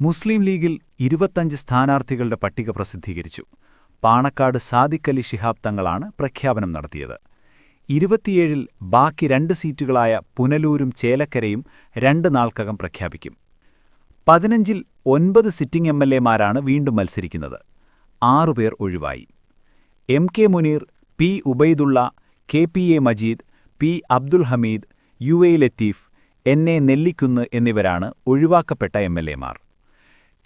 മുസ്ലിം ലീഗിൽ 25 സ്ഥാനാർത്ഥികളുടെ പട്ടിക പ്രസിദ്ധീകരിച്ചു. പാണക്കാട് സാദിഖ് അലി ശിഹാബ് തങ്ങളാണ് പ്രഖ്യാപനം നടത്തിയത്. 27-ൽ ബാക്കി 2 സീറ്റുകളായ പുനലൂരും ചേലക്കരയും 2 നാൾക്കകം പ്രഖ്യാപിക്കും. 15-ൽ 9 സിറ്റിംഗ് എംഎൽഎമാരാണ് വീണ്ടും മത്സരിക്കുന്നത്. 6 പേർ ഒഴിവായി. MK. Muneer, P. Ubaidullah, KPA. Majeed, P. Abdul Hameed, യു.എ. Latheef, എൻ.എ. Nellikunnu എന്നിവരാണ് ഒഴിവാക്കപ്പെട്ട എംഎൽഎമാർ.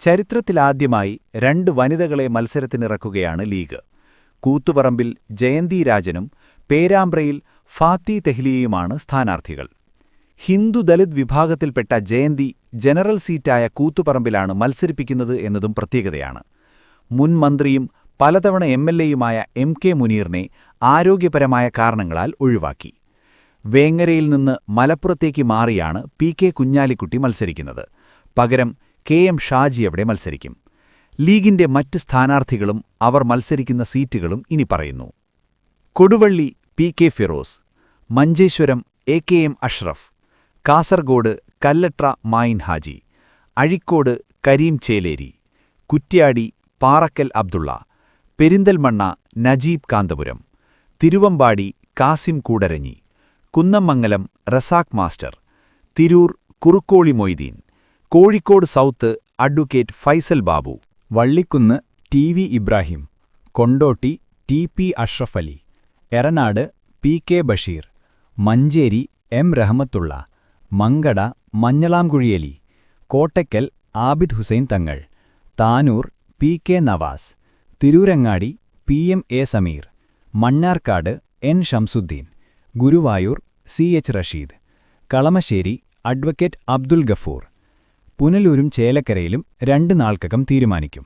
ചരിത്രത്തിലാദ്യമായി 2 വനിതകളെ മത്സരത്തിനിറക്കുകയാണ് ലീഗ്. കൂത്തുപറമ്പിൽ ജയന്തി രാജനും പേരാമ്പ്രയിൽ ഫാത്തി തെഹ്ലിയയുമാണ് സ്ഥാനാർത്ഥികൾ. ഹിന്ദു ദലിത് വിഭാഗത്തിൽപ്പെട്ട ജയന്തി ജനറൽ സീറ്റായ കൂത്തുപറമ്പിലാണ് മത്സരിപ്പിക്കുന്നത് എന്നതും പ്രത്യേകതയാണ്. മുൻ മന്ത്രിയും പലതവണ എംഎൽഎയുമായ എം.കെ. മുനീറിനെ ആരോഗ്യപരമായ കാരണങ്ങളാൽ ഒഴിവാക്കി. വേങ്ങരയിൽ നിന്ന് മലപ്പുറത്തേക്ക് മാറിയാണ് പി.കെ. കുഞ്ഞാലിക്കുട്ടി മത്സരിക്കുന്നത്. പകരം കെ.എം. ഷാജി അവിടെ മത്സരിക്കും. ലീഗിന്റെ മറ്റ് സ്ഥാനാർത്ഥികളും അവർ മത്സരിക്കുന്ന സീറ്റുകളും ഇനി പറയുന്നു. Koduvally PK. Firoz, Manjeshwaram AKM. Ashraf, Kasaragod Kallatra Mayin Haji, Azhikode Kareem Chelery, Kuttiadi Parakkal Abdulla, Perinthalmanna Najeeb Kanthapuram, Thiruvambady Kasim Koodaranji, Kunnamangalam Razak master, Tirur Kurukkoli Moideen, Kozhikode south advocate Faisal Babu, Vallikunnu TV. Ibrahim, Kondotty TP. Ashraf Ali, Eranad PK. Basheer, Manjeri M. Rahmathulla, Mankada Manjalamkuzhi Ali, Kottakkal Abid Hussain Thangal, Tanur PK. Navas, Tirurangadi PMA. Sameer, Mannarkkad N. Shamsudheen, Guruvayur CH. Rasheed, Kalamassery advocate Abdul Gafoor. പുനലൂരും ചേലക്കരയിലും 2 നാൾക്കകം തീരുമാനിക്കും.